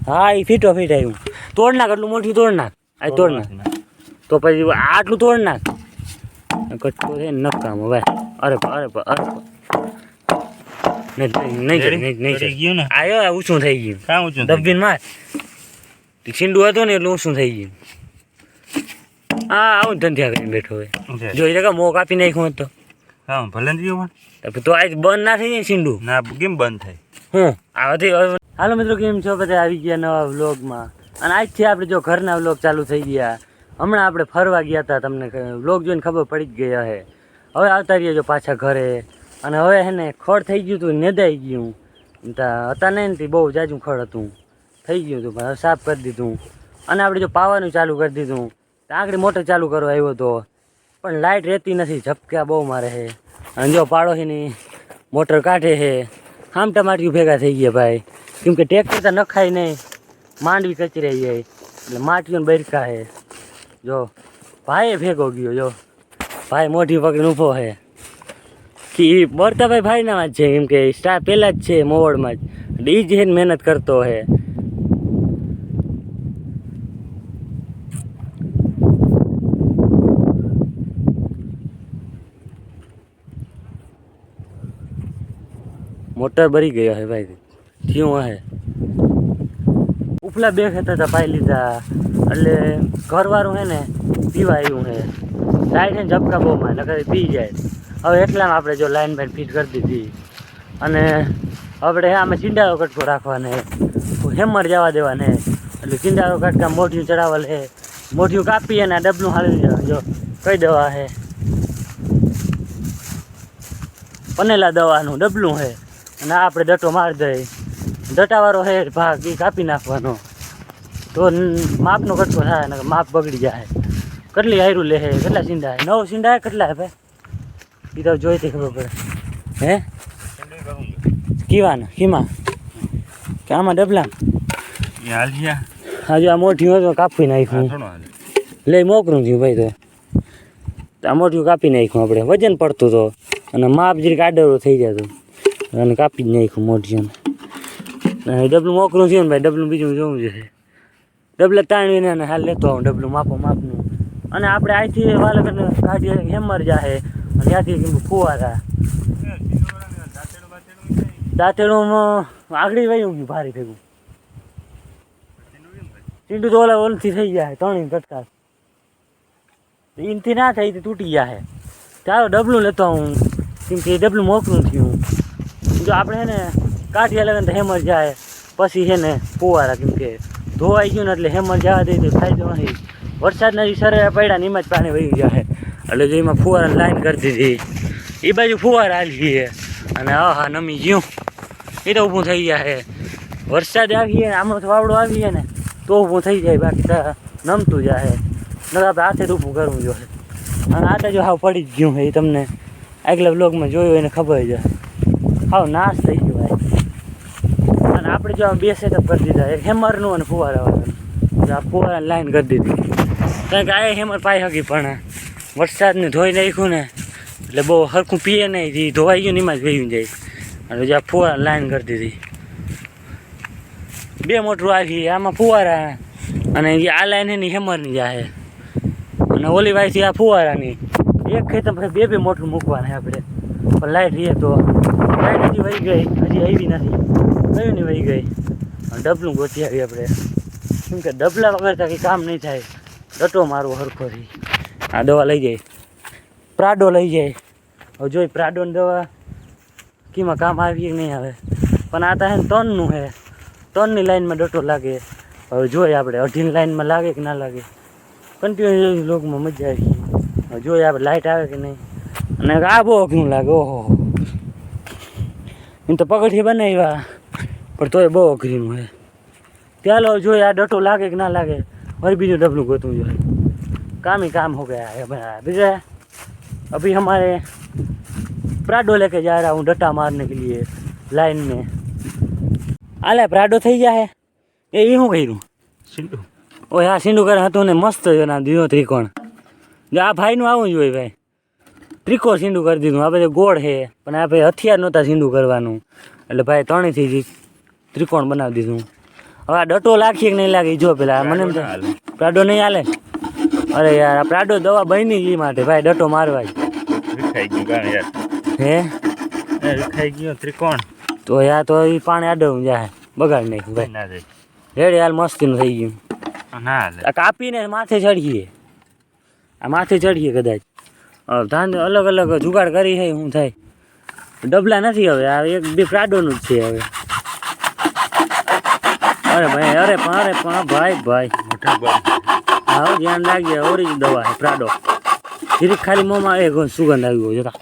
હા એ feto fit આવ્યું. તોડ નાખ, એટલું મોટું તોડ નાખ. આ તોડ નાખ તો પછી આટલું તોડ નાખ. કટકો છે નકામ હવે. અરે અરે અરે નહીં આયો ઊંચું થઈ ગયું. કાં ઊંચું દબીન માર છીંડું હતું ને એટલું ઊંચું થઈ ગયું. હા આવું ધંધ્યા કરીને બેઠો હોય. જોઈ લે મોં કાપી નાખ્યું તો હા ભલે તો આજ બંધ ના થઈ જાય છીંડું. ના કેમ બંધ થાય? હું આવાથી. હાલો મિત્રો, કેમ છો બધા? આવી ગયા નવા વ્લોગમાં. અને આજથી આપણે જો ઘરના વ્લોગ ચાલુ થઈ ગયા. હમણાં આપણે ફરવા ગયા હતા, તમને વ્લોગ જોઈને ખબર પડી જ ગયા હે. હવે આવતા રહીએ જો પાછા ઘરે. અને હવે હે ને ખડ થઈ ગયું હતું, નેદાઈ ગયું હતા ને એનાથી બહુ જાજું ખડ હતું થઈ ગયું હતું, પણ સાફ કરી દીધું. અને આપણે જો પાવાનું ચાલુ કરી દીધું. આગળ મોટર ચાલુ કરવા આવ્યો હતો, પણ લાઇટ રહેતી નથી, ઝપક્યા બહુ મારે છે. અને જો પાડોશીની મોટર કાઢે છે. આમ ટમાટિયું ભેગા થઈ ગયા ભાઈ, કેમ કે ટ્રેક્ટર તો નખાય નહીં, માંડવી કચરાઈ જાય એટલે માટીઓને બરકા છે. જો ભાઈ ભેગો ગયો, જો ભાઈ મોઢી પકડીને ઊભો છે કે બરતાભાઈ ભાઈનામાં જ છે, કેમ કે સ્ટાર પહેલાં જ છે મોવડમાં જ, એ જ મહેનત કરતો છે. મોટર ભરી ગયો હે ભાઈ, થયું હે. ઉપલા બે ખેતર હતા પાઈ લીધા, એટલે ઘરવાળું હે ને પીવા આવ્યું હે. લાઈટ ને ઝપકા બહુ માં નકર પી જાય. હવે એટલામાં આપણે જો લાઈન બાઈન ફિટ કરી દીધી. અને આપણે આમાં ચીંડાળો કટકો રાખવાને, હેમર જવા દેવાને, એટલે ચીંડાળો કટકા મોઢિયું ચડાવવા લે, મોઢિયું કાપી અને ડબલું હાલી દેવા. જો કઈ દવા હે? પનેલા દવાનું ડબલું હે. અને આપણે દટો મારી દઈએ, દટાવાળો હે ભાગ એ કાપી નાખવાનો, તો માપનો કટકો થાય ને માપ બગડી જાય. કેટલી હાયરું લે હે, કેટલા સીંડા હે? 9 સીંડા હે, કેટલા હે ભાઈ? એ તો જોઈતી ખબર પડે. હે કીવાના કીમાં કે આમાં ડબલા હાજુ આ મોઢિયું હતું કાપી નાખ્યું. લઈ મોકરું થયું ભાઈ, તો આ મોઢિયું કાપી નાખ્યું આપણે, વજન પડતું તો અને માપ જરીક આડરો થઈ જતું અને કાપી જ નાખ્યું મોઢિયું. ડબલું મોકરું થયું ને ભાઈ, ડબલું બીજું જોવું છે. ડબલે તાણીને અને હાલ લેતો આવું ડબલું માપનું. અને આપણે અહીંથી વાલકને કાઢીએ હેમર જાહે, અને ત્યાંથી ફુવારા દાંતેડું આગળ વયું ગયું ભારી ભેગું. ચીંડું તો ઓલથી થઈ જાય, ત્રણેય કટકા એનથી ના થાય તો તૂટી જાય. ચાલો ડબલું લેતો હું, કેમ કે ડબલું મોકલું થયું. જો આપણે હે ને કાઢીએ લગન તો હેમર જાય, પછી છે ને ફુવારા, કેમ કે ધોવાઈ ગયું ને એટલે હેમર જવા દે તો ફાયદો નહીં. વરસાદના જે સરે પડ્યા ને એમાં જ પાણી વહી જાય, એટલે જો એમાં ફુવારા લાઈન કરી દીધી. એ બાજુ ફુવારા હાલી ગઈ અને હા નમી ગયું, એ તો ઊભું થઈ જાય. વરસાદ આવીએ આમાં વાવડો આવીએ ને તો ઊભું થઈ જાય, બાકી તો નમતું જાય. ન આપણે હાથે જ ઊભું કરવું જોઈએ. અને આ તો જો હાવ પડી જ ગયું એ તમને આગલા બ્લોગમાં જોયું એને ખબર છે. હાવ નાશ થઈ ગયો ભાઈ. અને આપણે જો બે સેટઅપ કરી દીધા, એક હેમરનું અને ફુવારાવાળાનું. આ ફુવારા લાઈન કરી દીધી, કારણ કે આ હેમર પાઈ શકી, પણ વરસાદને ધોઈ નાખ્યું ને એટલે બહુ સરખું પીએ નહીં, જે ધોવાઈ ગયું ને એમાં જ વહી જાય. અને જે આ ફુવારા લાઈન કરી દીધી, 2 મોટરું આવી, આમાં ફુવારા અને જે આ લાઈન એની હેમરની જાય, અને ઓલી વાયથી આ ફુવારાની. એક ખેતર પછી 2 મોટરું મૂકવાના આપણે, પણ લાઇટ રહીએ તો. લાઇટ હજી વહી ગઈ, હજી આવી નથી, કયું નહીં વહી ગઈ. અને ડબલું ગોતી આવી આપણે, કેમ કે ડબલા વગર તો કંઈ કામ નહીં થાય. ડટો મારવો હરખોથી. આ દવા લઈ જાય, પ્રાડો લઈ જાય. હવે જોઈ પ્રાડોની દવા કીમાં કામ આવી કે નહીં આવે, પણ આ તો હે ટનનું છે, ટનની લાઈનમાં ડટો લાગે. હવે જોઈએ આપણે 2.5ની લાઈનમાં લાગે કે ના લાગે. કન્ટિન્યુ લોગમાં મજા આવી. હવે જોઈએ આપણે લાઇટ આવે કે નહીં. અને આ બહુ અઘરું લાગે. ઓહો, એમ તો પગથિયે બનાવ્યા પણ તોય બહુ અઘરીનું છે. ચાલો જોઈએ આ ડટો લાગે કે ના લાગે. वही बीजू डबलू गोतूँ जो है काम ही काम हो गया है भैया। अभी हमारे प्राडो लेके जा रहा हूँ डटा मारने के लिए लाइन में। आले प्राडो थी जा है ये हूँ कही सींडू ओ हाँ सींडू कर तो ने मस्त ना दीधो त्रिकोण जो आ भाई आવું જોઈએ ભાઈ ત્રિકોણ સીંડું કરી દીધું। આ બધે ગોળ છે પણ આ ભાઈ હથિયાર નહોતા સીંડું કરવાનું એટલે ભાઈ ત્રણેયથી ત્રિકોણ બનાવી દીધું। હવે આ ડટો લાગીએ કે નહીં લાગે જો પેલા મને એમ થાય પ્રાડો નહીં હાલે. અરે યાર આ પ્રાડો દવા બની એ માટે ભાઈ ડટો મારવા જ. વિખાઈ ગયું યાર. હે વિખાઈ ગયો ત્રિકોણ તો યાર તો એ પાણી આડવું જાય બગાડ નાખ્યું ભાઈ. ના જાય. રેડી હાલ મસ્તીનું થઈ ગયું. ના હાલે. આ કાપીને માથે ચડીએ. આ માથે ચડીએ કદાચ. ધાન અલગ અલગ જુગાડ કરી છે શું થાય. ડબલા નથી હવે આ એક બે પ્રાડોનું જ છે હવે. અરે પણ ભાઈ મોટા બંધ. હા ધ્યાન રાખજે ઓરિજિનલ દવા છે પ્રાડો. જીરીક ખાલી મોંમાં એ સુગંધ આવી ગયો જોતા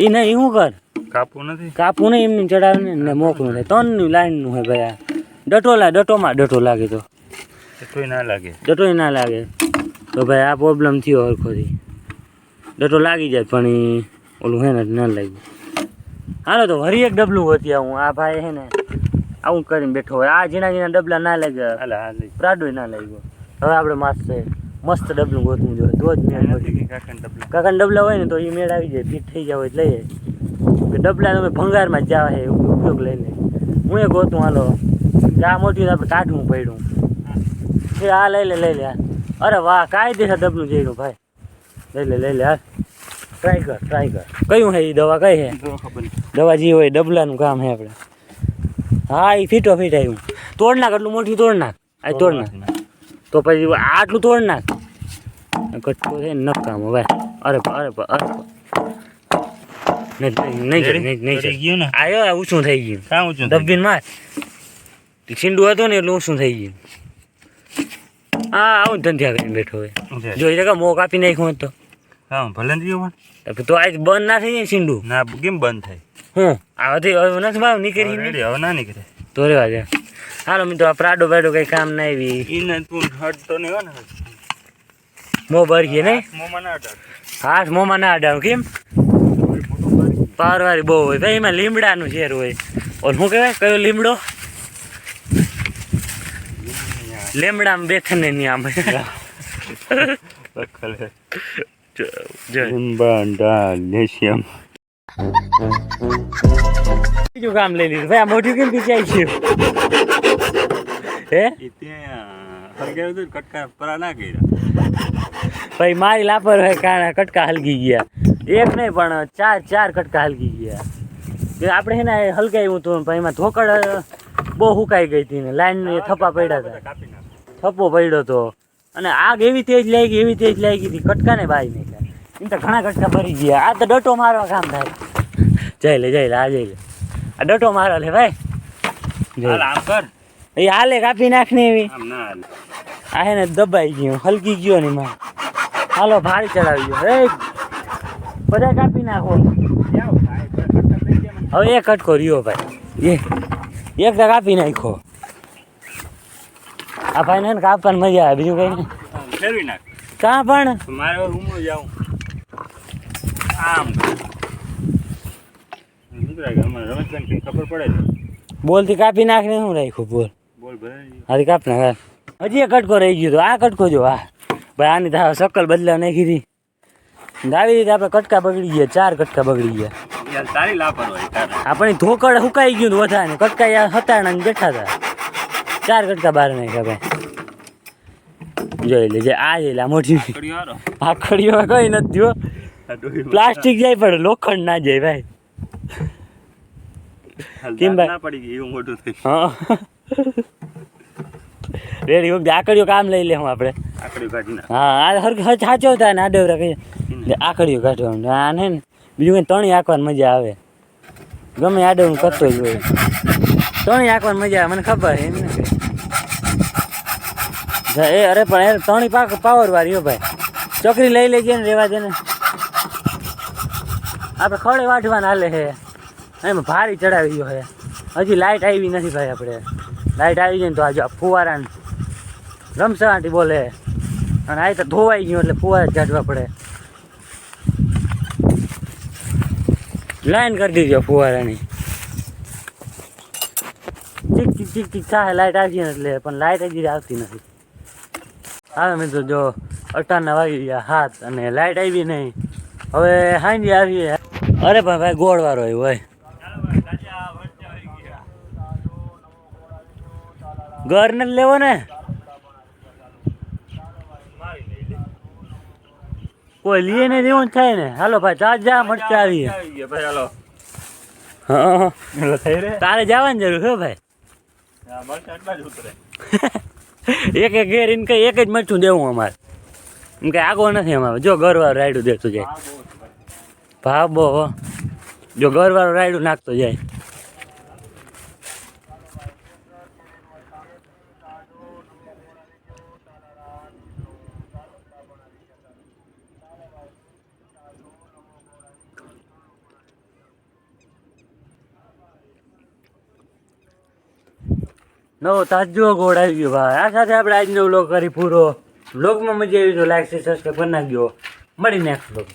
એ નહીં શું કર કાપવું નથી. કાપવું નહીં એમને ચડાવે ને મોકલું થાય ત્રણની લાઈનનું હોય ભાઈ આ ડટોમાં ડટો લાગે તો ડટોય ના લાગે. ડટોય ના લાગે તો ભાઈ આ પ્રોબ્લેમ થયો હરખોથી. ડટો લાગી જાય પણ એ ઓલું હે ને ના લાગ્યું. હાલો તો વરી એક ડબલું હોતી હું આ ભાઈ હે ને આવું કરીને બેઠો હોય આ ઝીણા ડબલા ના લાગ્યા હાલે હાલે. પ્રાડોય ના લાગ્યો. હવે આપણે મસ્ત ડબલું ગોતવું જોઈએ તો જ મેળ પડી. કાકાના ડબલા હોય ને તો એ મેળ આવી જાય ફીટ થઈ જાવ એટલે લઈ જાય કે ડબલા તમે ભંગારમાં જ જાવ હે ઉપયોગ લઈને હું એ ગોતું હાલો આ મોટી આપણે કાઢવું પડ્યું એ આ લઈ લે અરે વાહ કાયદેસર ડબલું જઈનું ભાઈ લઈ લે હા ટ્રાય કર કયું હે એ દવા કઈ હે દવા જે હોય ડબલાનું કામ હે આપણે. હા એ ફીટ આવ્યું તોડ નાખ એટલું મોટી તોડ નાખ આ તોડ નાખ તો પછી આટલું તોડ નાખ કટકો છે ને નકામ હવે. અરે નહીં આવ્યો ઊંચું થઈ ગયું. કાં ઊંચું દબીન માર છીંડું હતું ને એટલે ઊંચું થઈ ગયું. હા આવું ધંધ્યા કરીને બેઠો હોય જોઈ જગા મોં કાપી નાખ્યું તો હા ભલે થયું તો આજ બંધ ના થઈ જાય છીંડું. ના કેમ બંધ થાય હું આવાથી હવે નથી ભાવ નીકળી હવે ના નીકળે તો રેવા જાય. હાલો મિત્રો આ પ્રાડો બાડો કઈ કામ ના આવી ઈને તું હટતો નહીં હોય ને મો ભરીએ નહીં મોમાં ના હટ. હાથ મોમાં ના અડાવ કેમ પારવારી બહુ હોય ભાઈ એમાં લીમડાનું ઝેર હોય. ઓર શું કહેવાય કયો લીમડો લીમડામાં બેઠે ને નહીં આમ બીજું કામ લઈ લીધું ભાઈ આ મોઢું કેમ પીચાઈ ગયું હે કટકા પરા ના કર્યા ભાઈ મારી લાપરવાહી કારણે કટકા હલગી ગયા. એક નહીં પણ ચાર કટકા હલગી ગયા. આપણે છે ને હલગાવ્યું હતું પણ એમાં ધોકડ બહુ હુકાઈ ગઈ હતી ને લાઈન થપ્પા પડ્યા હતા થપ્પો પડ્યો હતો અને આગ એવી તેજ લાગી હતી કટકા ને બાઈ નહીં એમ તો ઘણા કટકા ભરી ગયા. આ તો ડટો મારવા કામ થાય. જઈ લે આ ડટો મારવા લે ભાઈ આમ કર એ હાલે કાપી નાખ ને એવી આમ ના હાલે. આ હે ને દબાઈ ગયું હલકી ગયો ને એમાં હાલો ભારી ચડાવી ગયો હે બધા કાપી નાખો. હવે એક કટકો રહ્યો ભાઈ એક તો કાપી નાખો. આ ભાઈ ને કાપવાની મજા આવે બીજું કઈ નહીં. ફેરવી નાખ કાં પણ મારે રૂમમાં જાઉં આમ રમેશભાઈ ખબર પડે છે બોલથી કાપી નાખ ને શું રાખ્યું બોલ ભરાઈ હાથી કાપ નાખ. હજી એક કટકો રહી ગયો તો આ કટકો જો હા ભાઈ આની તો શકલ બદલાવ નાખી હતી આવી રીતે આપણે કટકા બગડી ગયા 4 કટકા બગડી ગયા. યાર તારી લાપરવાહી તારે આપણે ધોકડ હુકાઈ ગયું વધારે ને કટકા યાર હતાણા ને બેઠા હતા 4 કટકા બહાર નાખ્યા ભાઈ જોઈ લેજે આ જઈ લે આ મોટી આખડીઓ કઈ નથી હો પ્લાસ્ટિક જાય પણ લોખંડ ના જાય ભાઈ કેમ ભાઈ પડી ગઈ એવું મોટું થઈ. હા રેડી વખતે આકડીઓ કામ લઈ લે હું આપણે આકડી કાઢી નાખ. હા આ હરખ સાચવતા ને આડવરા કહીએ આકડીઓ કાઢવાનું આ ને બીજું કંઈ તણી આંકવાની મજા આવે ગમે આડવનું કરતો જ હોય તણી આંકવાની મજા આવે મને ખબર એમ ને એ અરે પણ એ તણી પાવર વાળી હો ભાઈ ચોકરી લઈ લેજે ને રેવા દે ને આપણે ખડે વાઢવાના હાલે છે એમાં ભારી ચડાવી ગયો છે હજી લાઇટ આવી નથી ભાઈ આપણે લાઇટ આવી જાય ને તો આજે ફુવારા રમસવાટી બોલે અને આ તો ધોવાઈ ગયું એટલે ફુવારા ચાટવા પડે. લાઈન કરી દીધો ફુવારાની ચીક થાય લાઇટ આવી ને એટલે પણ લાઇટ હજી આવતી નથી. હા મિત્રો જો 18 વાગી ગયા 7 અને લાઇટ આવી નહીં હવે હાંજી આવી. અરે પણ ભાઈ ગોળવાળો આવ્યો હોય ઘર નથી લેવો ને કોઈ લીએ ને દેવું જ થાય ને. હાલો ભાઈ તાજા મરચા આવીએ. આવી ગયા ભાઈ હાલો. હા હાલો થઈ રે. તારે જવાની જરૂર છે ભાઈ. આ મરચાં આટલા જ ઉતરે. એક એક ઘેર ઇન કઈ એક જ મરચું દેવું અમારે. એમ કઈ આગો નથી અમારે. જો ઘરવાળું રાયડું દેતું જાય. આ બહુ છે ભાઈ. ભાવ બહુ હો. જો ઘરવાળું રાયડું નાખતો જાય. નવો તાજો ગોળ આવી ગયો ભાઈ. આ સાથે આપણે આજનો વ્લોગ કરી પૂરો. વ્લોગમાં મજા આવી તો લાઈક સબસ્ક્રાઈબ કરી નાખજો. મળી નેક્સ્ટ વ્લોગ.